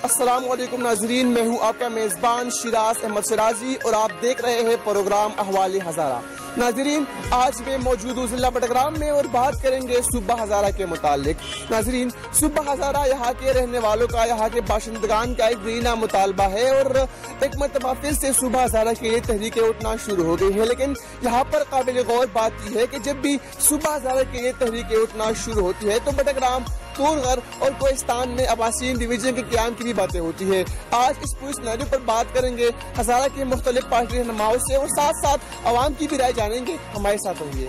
السلام علیکم ناظرین، میں ہوں آپ کا میزبان شیراز احمد شرازی اور آپ دیکھ رہے ہیں پروگرام احوال ہزارہ۔ ناظرین، آج میں موجود ہوں ضلع بٹگرام میں اور بات کریں گے صوبہ ہزارہ کے متعلق۔ ناظرین، صوبہ ہزارہ یہاں کے رہنے والوں کا، یہاں کے باشندگان کا ایک دیرینہ مطالبہ ہے اور ایک مرتبہ پھر سے صوبہ ہزارہ کے لیے تحریکیں اٹھنا شروع ہو گئی ہیں، لیکن یہاں پر قابل غور بات یہ ہے کہ جب بھی صوبہ ہزارہ کے لیے تحریکیں اٹھنا شروع ہوتی ہے تو بٹگرام، تورغر اور کوہستان میں عباسیین ڈویژن کے قیام کی بھی باتیں ہوتی ہے۔ آج اس پوری سیناریو پر بات کریں گے ہزارہ کے مختلف پارٹی رہنماؤں سے اور ساتھ ساتھ عوام کی بھی رائے جانیں گے۔ ہمارے ساتھ رہیے۔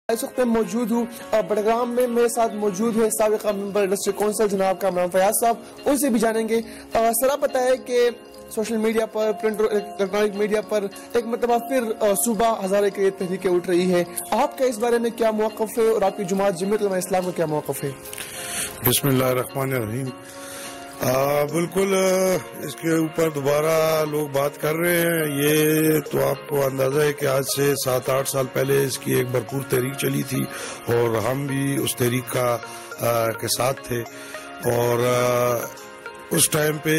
اس وقت میں موجود ہوں بٹگرام میں، میرے ساتھ موجود ہے سابقہ ممبر انڈسٹری کونسل جناب کامران فیاض صاحب، ان سے بھی جانیں گے۔ سر، آپ بتائیں کہ سوشل میڈیا پر، پرنٹ اور الیکٹرانک میڈیا پر ایک مرتبہ پھر صوبہ ہزارہ کے تحریکیں اٹھ رہی ہے، آپ کا اس بارے میں کیا موقف ہے اور آپ کی جماعت جمعیت علماء اسلام کا کیا موقف ہے؟ بسم اللہ الرحمن الرحیم۔ بالکل اس کے اوپر دوبارہ لوگ بات کر رہے ہیں۔ یہ تو آپ کو اندازہ ہے کہ آج سے 7-8 سال پہلے اس کی ایک بھرپور تحریک چلی تھی اور ہم بھی اس تحریک کے ساتھ تھے، اور اس ٹائم پہ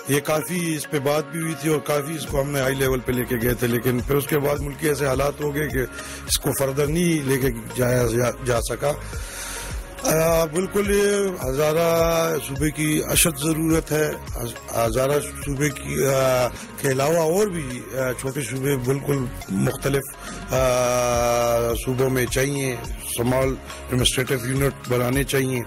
یہ کافی اس پہ بات بھی ہوئی تھی اور کافی اس کو ہم نے ہائی لیول پہ لے کے گئے تھے، لیکن پھر اس کے بعد ملکی ایسے حالات ہو گئے کہ اس کو فردر نہیں لے کے جایا جا سکا۔ بالکل یہ ہزارہ صوبے کی اشد ضرورت ہے۔ ہزارہ صوبے کے علاوہ اور بھی چھوٹے صوبے بالکل مختلف صوبوں میں چاہیے، اسمال ایڈمنسٹریٹو یونٹ بنانے چاہیے،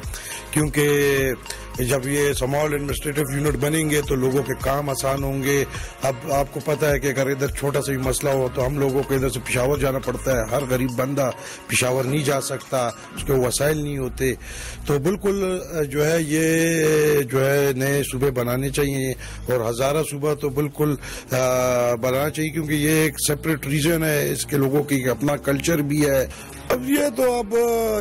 کیونکہ جب یہ اسمال ایڈمنسٹریٹو یونٹ بنیں گے تو لوگوں کے کام آسان ہوں گے۔ اب آپ کو پتہ ہے کہ اگر ادھر چھوٹا سا بھی مسئلہ ہو تو ہم لوگوں کو ادھر سے پشاور جانا پڑتا ہے، ہر غریب بندہ پشاور نہیں جا سکتا، اس کے وسائل نہیں ہوتے۔ تو بالکل جو ہے یہ جو ہے نئے صوبے بنانے چاہیے، اور ہزارہ صوبہ تو بالکل بنانا چاہیے، کیونکہ یہ ایک سیپریٹ ریجن ہے، اس کے لوگوں کی اپنا کلچر بھی ہے۔ اب یہ تو اب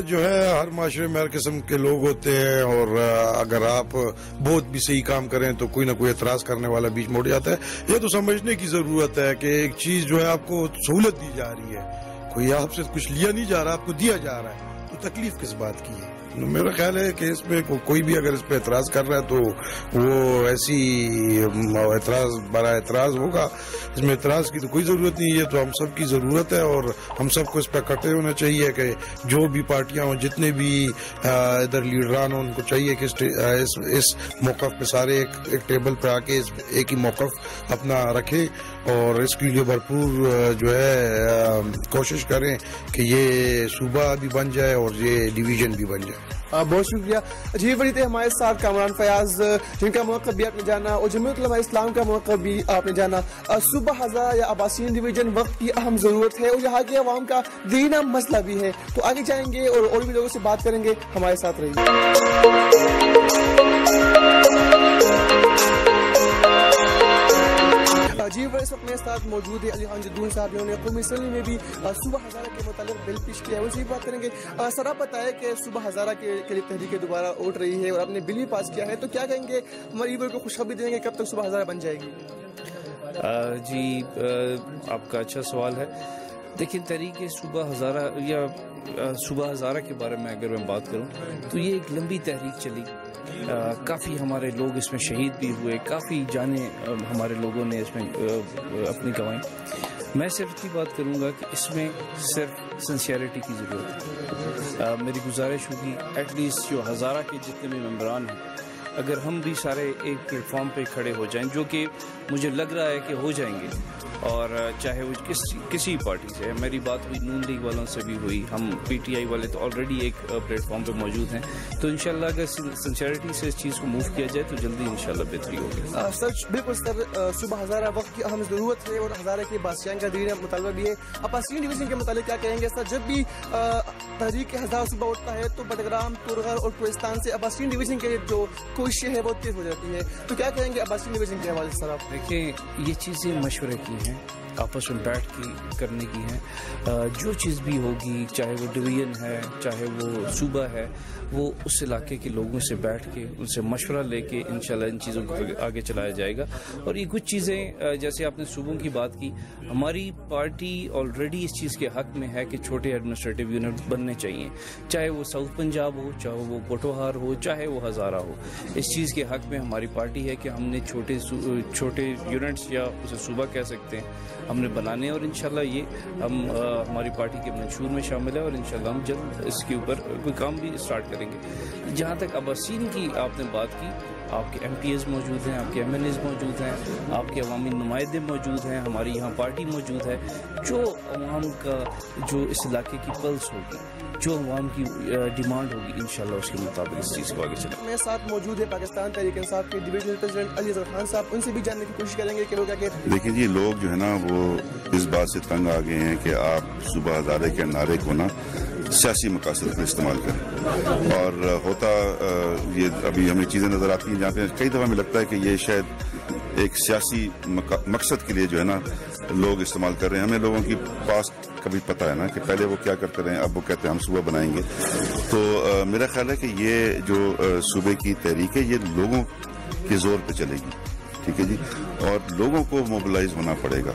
جو ہے ہر معاشرے میں ہر قسم کے لوگ ہوتے ہیں، اور اگر آپ بہت بھی صحیح کام کریں تو کوئی نہ کوئی اعتراض کرنے والا بیچ موڑ جاتا ہے۔ یہ تو سمجھنے کی ضرورت ہے کہ ایک چیز جو ہے آپ کو سہولت دی جا رہی ہے، کوئی آپ سے کچھ لیا نہیں جا رہا، آپ کو دیا جا رہا ہے، تو تکلیف کس بات کی ہے؟ میرا خیال ہے کہ اس میں کوئی بھی اگر اس پہ اعتراض کر رہا ہے تو وہ ایسی اعتراض برا اعتراض ہوگا، اس میں اعتراض کی تو کوئی ضرورت نہیں ہے۔ تو ہم سب کی ضرورت ہے اور ہم سب کو اس پہ اکٹھے ہونا چاہیے کہ جو بھی پارٹیاں ہوں، جتنے بھی ادھر لیڈران ہوں، ان کو چاہیے کہ اس موقف پہ سارے ایک ٹیبل پہ آ کے ایک ہی موقف اپنا رکھیں اور اس کے لیے بھرپور جو ہے کوشش کریں کہ یہ صوبہ بھی بن جائے اور یہ ڈویژن بھی بن جائے۔ بہت شکریہ جی۔ بڑی تھے ہمارے ساتھ کامران فیاض، جن کا موقع بھی آپ نے جانا اور جمعیت علماء اسلام کا موقع بھی آپ نے جانا۔ صوبہ ہزارہ یا عباسیین ڈویژن وقت کی اہم ضرورت ہے اور یہاں کے عوام کا دیرینہ مسئلہ بھی ہے۔ تو آگے جائیں گے اور بھی لوگوں سے بات کریں گے، ہمارے ساتھ رہیے۔ جی، اس وقت میرے ساتھ موجود ہے علی خان جدون صاحب، جنہوں نے قومی اسمبلی میں بھی صوبہ ہزارہ کے متعلق بل پیش کیا ہے، ان سے بھی بات کریں گے۔ سر، آپ بتائیں کہ صوبہ ہزارہ کے لیے تحریکیں دوبارہ اٹھ رہی ہے اور آپ نے بل بھی پاس کیا ہے، تو کیا کہیں گے، ہماری کو خوشخبری دیں گے کب تک صوبہ ہزارہ بن جائے گی؟ جی، آپ کا اچھا سوال ہے۔ دیکھیں، تحریک صوبہ ہزارہ یا صوبہ ہزارہ کے بارے میں اگر میں بات کروں تو یہ ایک لمبی تحریک چلی، کافی ہمارے لوگ اس میں شہید بھی ہوئے، کافی جانیں ہمارے لوگوں نے اس میں اپنی گنوائیں۔ میں صرف اتنی بات کروں گا کہ اس میں صرف سنسیئرٹی کی ضرورت ہے۔ میری گزارش ہوگی ایٹ لیسٹ جو ہزارہ کے جتنے بھی ممبران ہیں، اگر ہم بھی سارے ایک پلیٹ فارم پہ کھڑے ہو جائیں، جو کہ مجھے لگ رہا ہے کہ ہو جائیں گے، اور چاہے وہ کسی پارٹی سے، میری بات ہوئی نون لیگ والوں سے بھی ہوئی، ہم پی ٹی آئی والے تو آلریڈی ایک پلیٹ فارم پہ موجود ہیں، تو انشاءاللہ اگر سنسیئرٹی سے اس چیز کو موو کیا جائے تو جلدی انشاءاللہ بہتری ہوگی۔ سر، بالکل سر، صوبہ ہزارہ وقت کی اہم ضرورت ہے اور ہزارہ کے بادشاہان کا دیرینہ مطالبہ بھی ہے۔ عباسیین ڈویژن کے متعلق کیا کہیں گے سر؟ جب بھی تحریک ہزارہ صوبہ اٹھتا ہے تو بٹگرام، تورغر اور کوہستان سے عباسیین ڈویژن کے جو کوششیں ہیں وہ تیز ہو جاتی ہے، تو کیا کہیں گے عباسیین ڈویژن کے حوالے سے سر آپ؟ دیکھیں، یہ چیزیں مشورے کی ہیں، آپس میں بیٹھ کے کرنے کی ہیں. جو چیز بھی ہوگی, چاہے وہ ڈویژن ہے, چاہے وہ صوبہ ہے, وہ اس علاقے کے لوگوں سے بیٹھ کے ان سے مشورہ لے کے انشاءاللہ ان چیزوں کو آگے چلایا جائے گا. اور یہ کچھ چیزیں جیسے آپ نے صوبوں کی بات کی, ہماری پارٹی آلریڈی اس چیز کے حق میں ہے کہ چھوٹے ایڈمنسٹریٹو یونٹ بننے چاہیے, چاہے وہ ساؤتھ پنجاب ہو, چاہے وہ پوٹوہار ہو, چاہے وہ ہزارہ ہو. اس چیز کے حق میں ہماری پارٹی ہے کہ ہم نے چھوٹے یونٹس یا اسے صوبہ کہہ سکتے ہیں ہم نے بنانے, اور انشاءاللہ یہ ہم ہماری پارٹی کے منشور میں شامل ہے, اور انشاءاللہ ہم جلد اس کے اوپر کوئی کام بھی اسٹارٹ کریں گے. جہاں تک عباسین کی آپ نے بات کی, آپ کے ایم پی ایز موجود ہیں, آپ کے ایم ایل ایز موجود ہیں, آپ کے عوامی نمائندے موجود ہیں, ہماری یہاں پارٹی موجود ہے. جو عوام کا جو اس علاقے کی پلس ہوگی, جو عوام کی ڈیمانڈ ہوگی, انشاءاللہ اس کے مطابق اس چیز کو آگے چلیں. میرے ساتھ موجود ہے پاکستان تحریک انصاف کے ڈویژنل پریزیڈنٹ علی اظہر خان صاحب, ان سے بھی جاننے کی کوشش کریں گے کہ وہ کیا کہتے ہیں. دیکھیں جی, لوگ جو ہے نا وہ اس بات سے تنگ آ گئے ہیں کہ آپ صوبہ ہزارے کے نعرے کو نا سیاسی مقاصد میں استعمال کریں, اور ہوتا یہ ابھی ہمیں چیزیں نظر آتی ہیں جہاں پہ کئی دفعہ ہمیں لگتا ہے کہ یہ شاید ایک سیاسی مقصد کے لیے جو ہے نا لوگ استعمال کر رہے ہیں. ہمیں لوگوں کی پاسٹ کبھی پتہ ہے نا کہ پہلے وہ کیا کرتے رہے ہیں, اب وہ کہتے ہیں ہم صوبہ بنائیں گے. تو میرا خیال ہے کہ یہ جو صوبے کی تحریک ہے یہ لوگوں کے زور پہ چلے گی, ٹھیک ہے جی, اور لوگوں کو موبلائز ہونا پڑے گا.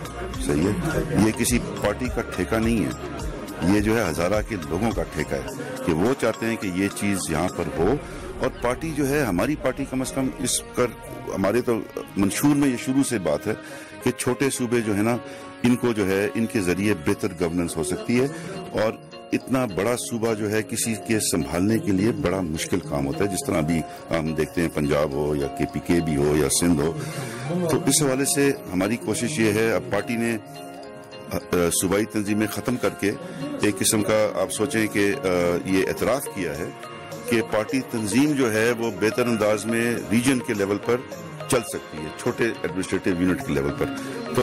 صحیح ہے, یہ کسی پارٹی کا ٹھیکہ نہیں ہے, یہ جو ہے ہزارہ کے لوگوں کا ٹھیکہ ہے کہ وہ چاہتے ہیں کہ یہ چیز یہاں پر ہو. اور پارٹی جو ہے, ہماری پارٹی کم از کم اس پر ہمارے تو منشور میں یہ شروع سے بات ہے کہ چھوٹے صوبے جو ہے نا ان کو جو ہے ان کے ذریعے بہتر گورننس ہو سکتی ہے. اور اتنا بڑا صوبہ جو ہے کسی کے سنبھالنے کے لیے بڑا مشکل کام ہوتا ہے, جس طرح ابھی ہم دیکھتے ہیں پنجاب ہو یا KPK بھی ہو یا سندھ ہو. تو اس حوالے سے ہماری کوشش یہ ہے, اب پارٹی نے صوبائی تنظیمیں ختم کر کے ایک قسم کا آپ سوچیں کہ یہ اعتراف کیا ہے کہ پارٹی تنظیم جو ہے وہ بہتر انداز میں ریجن کے لیول پر چل سکتی ہے, چھوٹے ایڈمنسٹریٹو یونٹ کے لیول پر. تو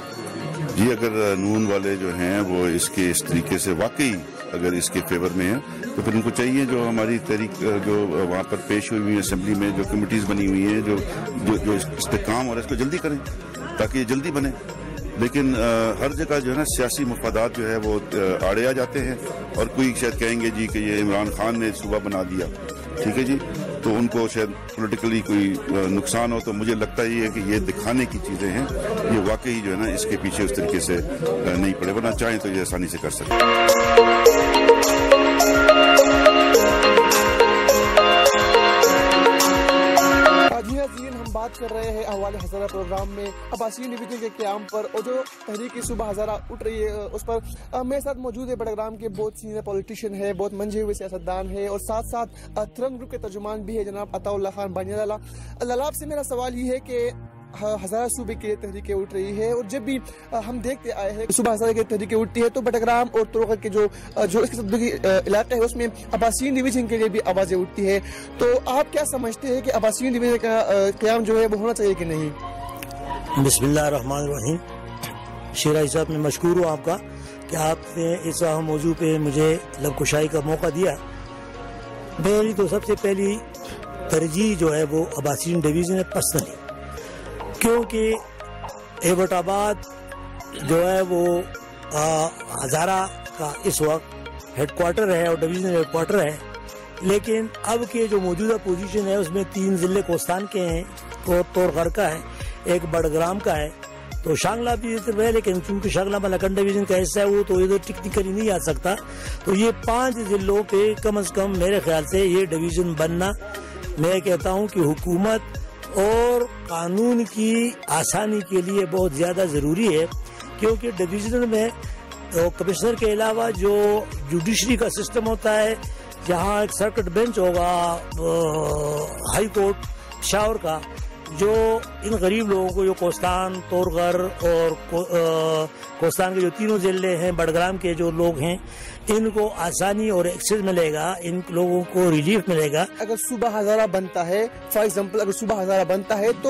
جی اگر نون والے جو ہیں وہ اس طریقے سے واقعی اگر اس کے فیور میں ہیں تو پھر ان کو چاہیے جو ہماری تحریک جو وہاں پر پیش ہوئی ہوئی اسمبلی میں جو کمیٹیز بنی ہوئی ہیں جو اس پہ کام ہو رہا ہے اس کو جلدی کریں تاکہ یہ جلدی بنے. لیکن ہر جگہ جو ہے نا سیاسی مفادات جو ہے وہ آڑے آ جاتے ہیں, اور کوئی شاید کہیں گے جی کہ یہ عمران خان نے صوبہ بنا دیا, ٹھیک ہے جی, تو ان کو شاید پولیٹیکلی کوئی نقصان ہو. تو مجھے لگتا یہ ہے کہ یہ دکھانے کی چیزیں ہیں, یہ واقعی جو ہے نا اس کے پیچھے اس طریقے سے نہیں پڑے, ورنہ چاہیں تو یہ آسانی سے کر سکتے ہیں. بات کر رہے ہیں احوال ہزارہ پروگرام میں عباسین ڈویژن کے قیام پر, اور جو تحریک صوبہ ہزارہ اٹھ رہی ہے اس پر. میرے ساتھ موجود ہے بڑگرام کے بہت سینئر پولیٹیشین ہے, بہت منجھے ہوئے سیاستدان ہے, اور ساتھ ساتھ ترنگ گروپ کے ترجمان بھی ہے جناب عطا اللہ خان بانیہ لالا. آپ سے میرا سوال یہ ہے کہ ہزارہ صوبے کی تحریکیں اٹھ رہی ہے, اور جب بھی ہم دیکھتے آئے ہیں صوبہ ہزارہ کی تحریکیں اٹھتی ہے تو بٹگرام اور تورغر کے جو اس کے صدقی علاقہ ہے اس میں عباسین ڈویژن کے لیے بھی آوازیں اٹھتی ہے. تو آپ کیا سمجھتے ہیں کہ عباسین ڈویژن کا قیام جو ہے وہ ہونا چاہیے کہ نہیں؟ بسم اللہ الرحمن الرحیم. شیرائی صاحب میں مشکور ہوں آپ کا کہ آپ نے اس موضوع پہ مجھے لب کشائی کا موقع دیا. میری تو سب سے پہلی ترجیح جو ہے وہ عباسین ڈویژن ہے پرسنلی, کیونکہ ایبٹ آباد جو ہے وہ ہزارہ کا اس وقت ہیڈ کوارٹر ہے اور ڈویژن ہیڈ کوارٹر ہے. لیکن اب کے جو موجودہ پوزیشن ہے اس میں 3 ضلع کوستان کے ہیں, تورغر کا ہے, ایک بڑگرام کا ہے, تو شانگلہ بھی ہے, لیکن چونکہ شانگلہ ملکن ڈویژن کا حصہ ہے وہ تو ادھر ٹیکنیکلی نہیں آ سکتا. تو یہ 5 ضلعوں پہ کم از کم میرے خیال سے یہ ڈویژن بننا, میں کہتا ہوں کہ حکومت اور قانون کی آسانی کے لیے بہت زیادہ ضروری ہے. کیونکہ ڈویژن میں کمشنر کے علاوہ جو جوڈیشری کا سسٹم ہوتا ہے, جہاں ایک سرکٹ بینچ ہوگا ہائی کورٹ پشاور کا, جو ان غریب لوگوں کو جو کوستان, تورغر اور کوستان کے جو 3 ضلع ہیں, بڑگرام کے جو لوگ ہیں, ان کو آسانی اور ایکسیس ملے گا, ان لوگوں کو ریلیف ملے گا. اگر صوبہ ہزارہ بنتا ہے, فار ایگزامپل اگر صوبہ ہزارہ بنتا ہے تو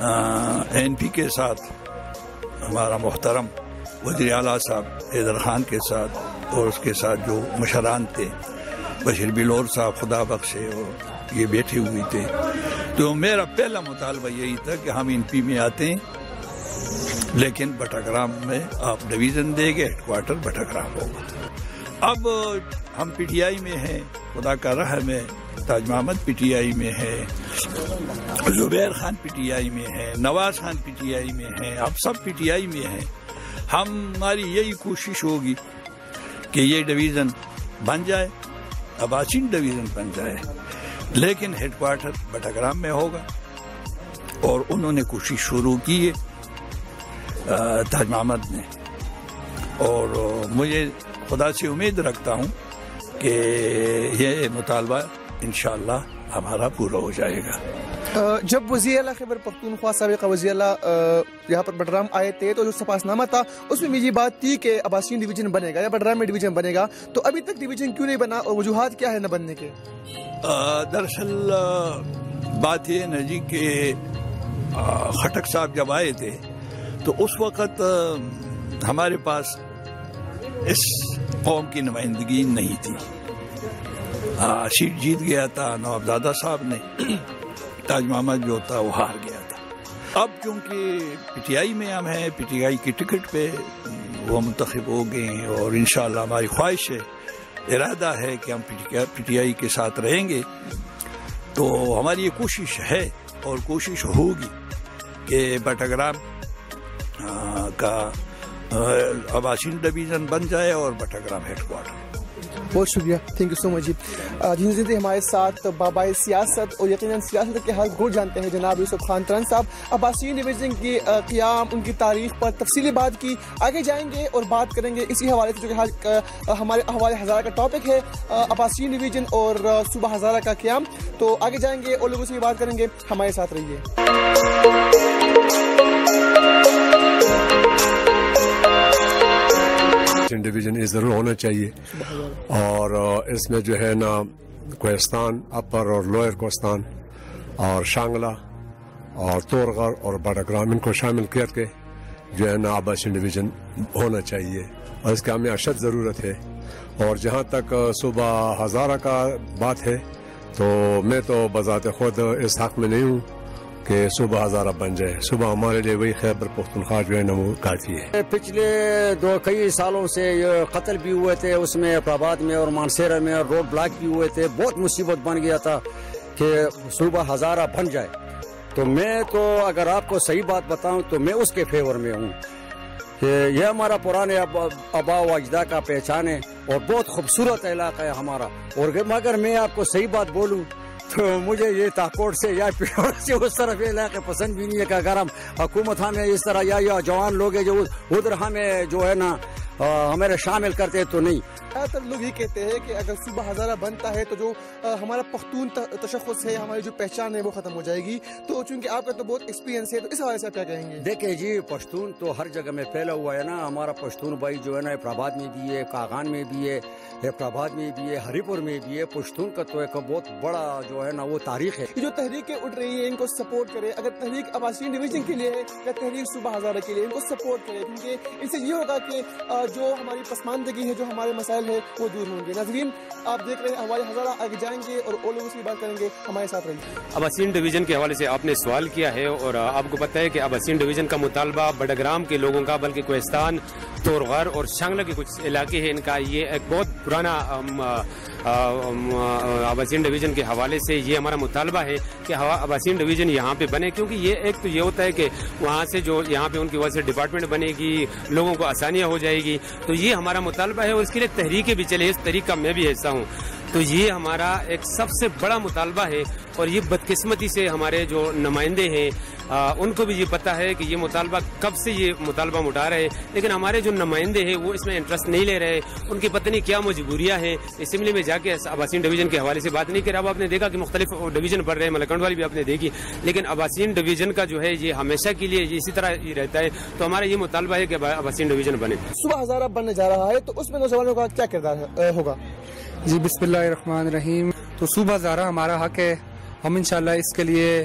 NP کے ساتھ ہمارا محترم وزیر اعلیٰ صاحب حیدر خان کے ساتھ اور اس کے ساتھ جو مشران تھے بشیر بلور صاحب خدا بخشے اور یہ بیٹھے ہوئے تھے، تو میرا پہلا مطالبہ یہی تھا کہ ہم NP میں آتے ہیں لیکن بٹاگرام میں آپ ڈویژن دیں گے، ہیڈ کوارٹر بٹاگرام ہوگا۔ اب ہم PTI میں ہیں، خدا کا رحم ہے، تاج محمد PTI میں ہے، زبیر خان PTI میں ہے، نواز خان PTI میں ہے، اب سب PTI میں ہیں۔ ہماری یہی کوشش ہوگی کہ یہ ڈویژن بن جائے، عباسین ڈویژن بن جائے، لیکن ہیڈ کوارٹر بٹاگرام میں ہوگا۔ اور انہوں نے کوشش شروع کی ہے تاج محمد نے، اور مجھے خدا سے امید رکھتا ہوں کہ یہ مطالبہ انشاءاللہ ہمارا پورا ہو جائے گا۔ جب وزیر اعلیٰ خیبر پختونخوا سابق وزیر اعلیٰ یہاں پر بٹرام آئے تھے تو جو سپاس نامہ تھا اس میں یہ بات تھی کہ عباسین ڈویژن بنے گا یا بٹرام میں ڈویژن بنے گا، تو ابھی تک ڈویژن کیوں نہیں بنا اور وجوہات کیا ہے نہ بننے کے؟ دراصل بات یہ نا جی کہ خٹک صاحب جب آئے تھے تو اس وقت ہمارے پاس اس قوم کی نمائندگی نہیں تھی، سیٹ جیت گیا تھا نوابزادہ صاحب نے، تاج محمد جو تھا وہ ہار گیا تھا۔ اب چونکہ PTI میں ہم ہیں، PTI کی ٹکٹ پہ وہ منتخب ہو گئے ہیں اور انشاءاللہ ہماری خواہش ہے، ارادہ ہے کہ ہم PTI کے ساتھ رہیں گے، تو ہماری یہ کوشش ہے اور کوشش ہوگی کہ بٹاگرام کا عباسین ڈویژن بن جائے اور بٹاگرام ہیڈ کوارٹر۔ بہت شکریہ، تھینک یو سو مچ جی۔ ہمارے ساتھ بابائے سیاست اور یقیناً سیاست کے حال گھوڑ جانتے ہیں جناب یوسف خان ترن صاحب۔ عباسین ڈویژن کی قیام، ان کی تاریخ پر تفصیلی بات کی، آگے جائیں گے اور بات کریں گے اسی حوالے سے جو کہ ہمارے حوالے ہزارہ کا ٹاپک ہے، عباسین ڈویژن اور صوبہ ہزارہ کا قیام۔ تو آگے جائیں گے اور لوگوں سے بھی بات کریں گے، ہمارے ساتھ رہیے۔ ڈویژن یہ ضرور ہونا چاہیے، اور اس میں جو ہے نا کوہستان، اپر اور لوئر کوہستان اور شانگلہ اور تورغر اور بٹاگرام ان کو شامل کر کے جو ہے نا عباسین ڈویژن ہونا چاہیے، اور اس کا ہمیں اشد ضرورت ہے۔ اور جہاں تک صوبہ ہزارہ کا بات ہے تو میں تو بذات خود اس حق میں نہیں ہوں کہ صوبہ ہزارہ بن جائے، صوبہ ہمارے لیے وہی خیبر پختونخوا جو ہے نا وہ کافی ہے۔ پچھلے کئی سالوں سے یہ قتل بھی ہوئے تھے، اس میں اقراباد میں اور مانسیرہ میں روڈ بلاک بھی ہوئے تھے، بہت مصیبت بن گیا تھا کہ صوبہ ہزارہ بن جائے۔ تو میں تو اگر آپ کو صحیح بات بتاؤں تو میں اس کے فیور میں ہوں کہ یہ ہمارا پرانے آبا و اجداد کا پہچان ہے اور بہت خوبصورت علاقہ ہے ہمارا، اور مگر میں آپ کو صحیح بات بولوں تو مجھے یہ تاکوٹ سے یا پیڑ سے اس طرف یہ علاقے پسند بھی نہیں ہے کہ اگر ہم حکومت ہمیں اس طرح یا جوان لوگ ہیں جو ادھر ہمیں جو ہے نا ہمارے شامل کرتے تو نہیں۔ زیادہ تر لوگ یہ کہتے ہیں کہ اگر صوبہ ہزارہ بنتا ہے تو جو ہمارا پختون تشخص ہے، ہماری جو پہچان ہے وہ ختم ہو جائے گی۔ تو چونکہ آپ کا تو بہت ایکسپیرینس ہے تو اس حوالے سے آپ کیا کہیں گے؟ دیکھیں جی، پشتون تو ہر جگہ میں پھیلا ہوا ہے نا، ہمارا پشتون بھائی جو ہے نا اقراباد میں بھی ہے، کاغان میں بھی ہے، اقراباد میں بھی ہے، ہری پور میں بھی ہے۔ پشتون کا تو ایک بہت بڑا جو ہے نا وہ تاریخ ہے۔ یہ جو تحریکیں اٹھ رہی ہیں ان کو سپورٹ کرے، اگر تحریک عباسین ڈویژن کے لیے ہے یا تحریک صوبہ ہزارہ کے لیے، ان کو سپورٹ کرے، کیونکہ ان سے یہ ہوگا کہ جو ہماری پسماندگی ہے، جو ہمارے مسائل ہے وہ دور ہوں گے۔ ناظرین، آپ دیکھ رہے ہیں حوالے ہزارہ، آگے جائیں گے اور اور لوگوں سے بات کریں گے، ہمارے ساتھ رہیے۔ عباسین ڈویژن کے حوالے سے آپ نے سوال کیا ہے، اور آپ کو پتہ ہے کہ عباسین ڈویژن کا مطالبہ بٹاگرام کے لوگوں کا، بلکہ کوہستان، تورغر اور شانگلہ کے کچھ علاقے ہیں، ان کا یہ ایک بہت پرانا عباسین ڈویژن کے حوالے سے یہ ہمارا مطالبہ ہے کہ عباسین ڈویژن یہاں پہ بنے، کیونکہ یہ ایک تو یہ ہوتا ہے کہ وہاں سے جو یہاں پہ ان کی وجہ سے ڈپارٹمنٹ بنے گی، لوگوں کو آسانیاں ہو جائے گی، تو یہ ہمارا مطالبہ ہے، اور اس کے لیے تحریکیں بھی چلے، اس تحریک کا میں بھی حصہ ہوں۔ تو یہ ہمارا ایک سب سے بڑا مطالبہ ہے، اور یہ بدقسمتی سے ہمارے جو نمائندے ہیں ان کو بھی یہ پتہ ہے کہ یہ مطالبہ کب سے یہ مطالبہ اٹھا رہے ہیں، لیکن ہمارے جو نمائندے ہیں وہ اس میں انٹرسٹ نہیں لے رہے، ان کی پتہ نہیں کیا مجبوریاں ہیں، اسمبلی میں جا کے عباسین ڈویژن کے حوالے سے بات نہیں کرے۔ اب آپ نے دیکھا کہ مختلف ڈویژن بڑھ رہے ہیں، ملکنڈ والی بھی آپ نے دیکھی، لیکن عباسین ڈویژن کا جو ہے یہ ہمیشہ کے لیے اسی طرح ہی رہتا ہے۔ تو ہمارا یہ مطالبہ ہے کہ عباسین ڈویژن بنے۔ صوبہ ہزارہ بننے جا رہا ہے تو اس میں نوجوانوں کا کیا کردار ہوگا؟ جی بسم اللہ الرحمن الرحیم۔ تو صوبہ ہزارہ ہمارا حق ہے، ہم انشاءاللہ اس کے لیے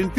NP